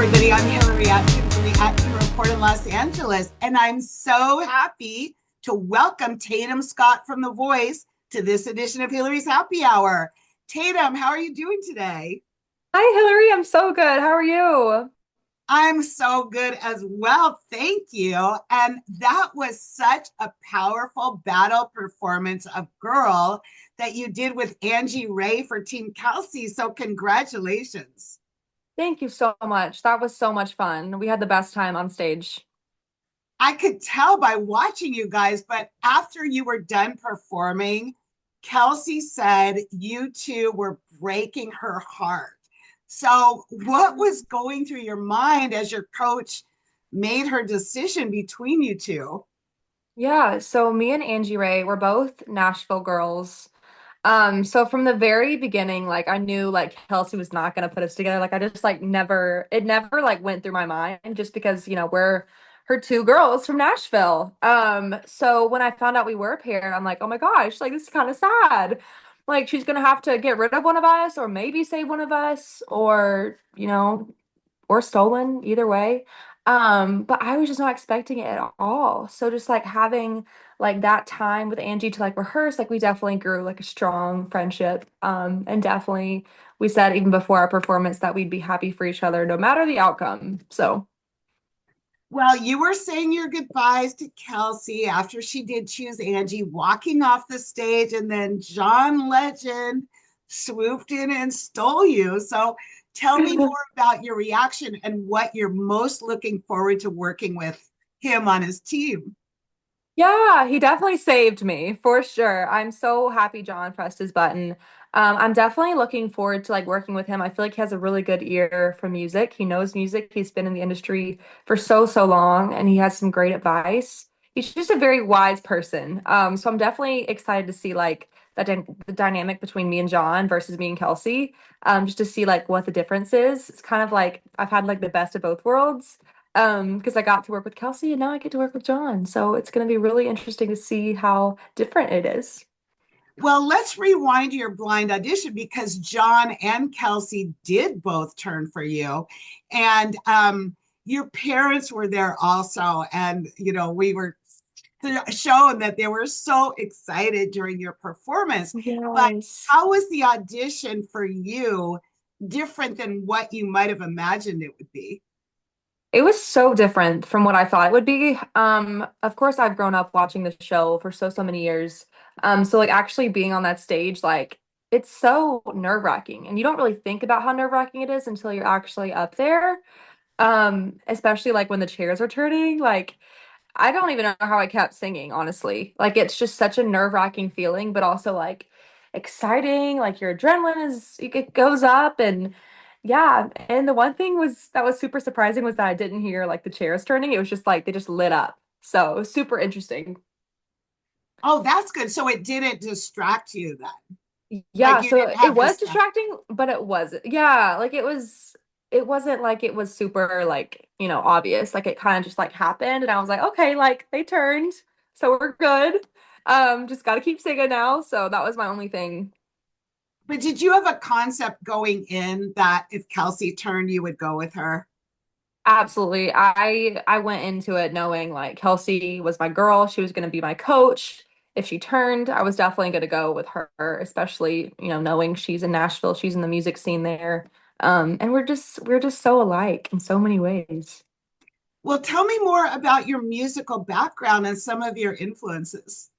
everybody. I'm Hillary Atkin from the Atkin Report in Los Angeles, and I'm so happy to welcome Tatum Scott from The Voice to this edition of Hillary's Happy Hour. Tatum, how are you doing today? Hi, Hillary. I'm so good. How are you? I'm so good as well. Thank you. And that was such a powerful battle performance of Girl that you did with Angie Ray for Team Kelsey. So, congratulations. Thank you so much. That was so much fun. We had the best time on stage. I could tell by watching you guys, but after you were done performing, Kelsey said you two were breaking her heart. So, what was going through your mind as your coach made her decision between you two? Yeah, so me and Angie Ray, we're both Nashville girls. So from the very beginning, like I knew like Kelsey was not gonna put us together. Like I just like never, it never like went through my mind just because, we're her two girls from Nashville. So when I found out we were a pair, I'm like, oh my gosh, like this is kind of sad. Like she's gonna have to get rid of one of us or maybe save one of us or stolen, either way. But I was just not expecting it at all. So just like having like that time with Angie to like rehearse, like we definitely grew like a strong friendship. And definitely we said even before our performance that we'd be happy for each other no matter the outcome. So Well, you were saying your goodbyes to Kelsey after she did choose Angie, walking off the stage, and then John Legend swooped in and stole you. So tell me more about your reaction and what you're most looking forward to working with him on his team. yeah, he definitely saved me for sure. I'm so happy John pressed his button. I'm definitely looking forward to like working with him. I feel like he has a really good ear for music. He knows music. He's been in the industry for so long, and he has some great advice. He's just a very wise person. So I'm definitely excited to see like the dynamic between me and John versus me and Kelsey. Just to see like what the difference is. It's kind of like I've had like the best of both worlds because I got to work with Kelsey and now I get to work with John. So it's going to be really interesting to see how different it is. Well, let's rewind your blind audition because John and Kelsey did both turn for you. And your parents were there also. And, we were shown that they were so excited during your performance. But Yes. how was the audition for you different than what you might have imagined it would be? It was so different from what I thought it would be. Of course, I've grown up watching the show for so many years. So like actually being on that stage, like it's so nerve-wracking. And you don't really think about how nerve-wracking it is until you're actually up there. Especially like when the chairs are turning. Like I don't even know how I kept singing, honestly. Like it's just such a nerve-wracking feeling, but also like exciting. Like your adrenaline it goes up and yeah. And the one thing was that was super surprising was that I didn't hear like the chairs turning. It was just like they just lit up. So it was super interesting. Oh, that's good. So it didn't distract you then. Like Yeah, you so didn't it have was this. distracting, but it wasn't. Yeah, like it wasn't like it was super like, obvious. Like it kind of just like happened and I was like, okay, like they turned, so we're good. Just got to keep singing now. So that was my only thing. But did you have a concept going in that if Kelsey turned, you would go with her? Absolutely. I went into it knowing like Kelsey was my girl. She was going to be my coach. If she turned, I was definitely going to go with her, especially, knowing she's in Nashville, she's in the music scene there. And we're just so alike in so many ways. Well, tell me more about your musical background and some of your influences.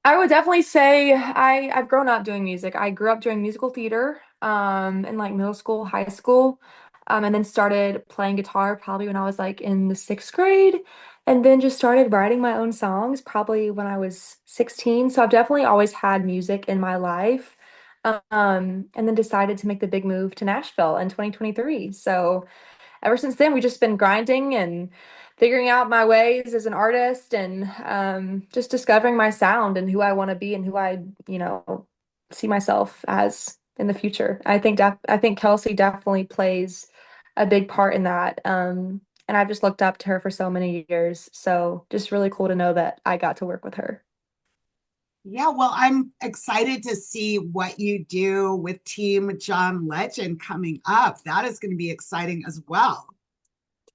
I would definitely say I've grown up doing music. I grew up doing musical theater in like middle school, high school, and then started playing guitar probably when I was like in the sixth grade, and then just started writing my own songs probably when I was 16. So I've definitely always had music in my life, and then decided to make the big move to Nashville in 2023. So ever since then, we've just been grinding and figuring out my ways as an artist and just discovering my sound and who I want to be and who see myself as in the future. I think Kelsey definitely plays a big part in that. And I've just looked up to her for so many years. So just really cool to know that I got to work with her. Yeah, well, I'm excited to see what you do with Team John Legend coming up. That is going to be exciting as well.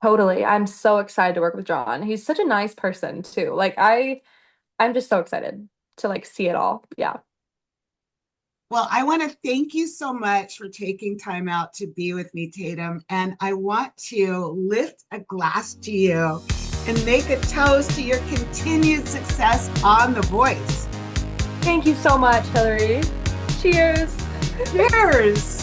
Totally. I'm so excited to work with John. He's such a nice person too. I'm just so excited to like see it all. Yeah. Well, I want to thank you so much for taking time out to be with me, Tatum. And I want to lift a glass to you and make a toast to your continued success on The Voice. Thank you so much, Hillary. Cheers. Cheers.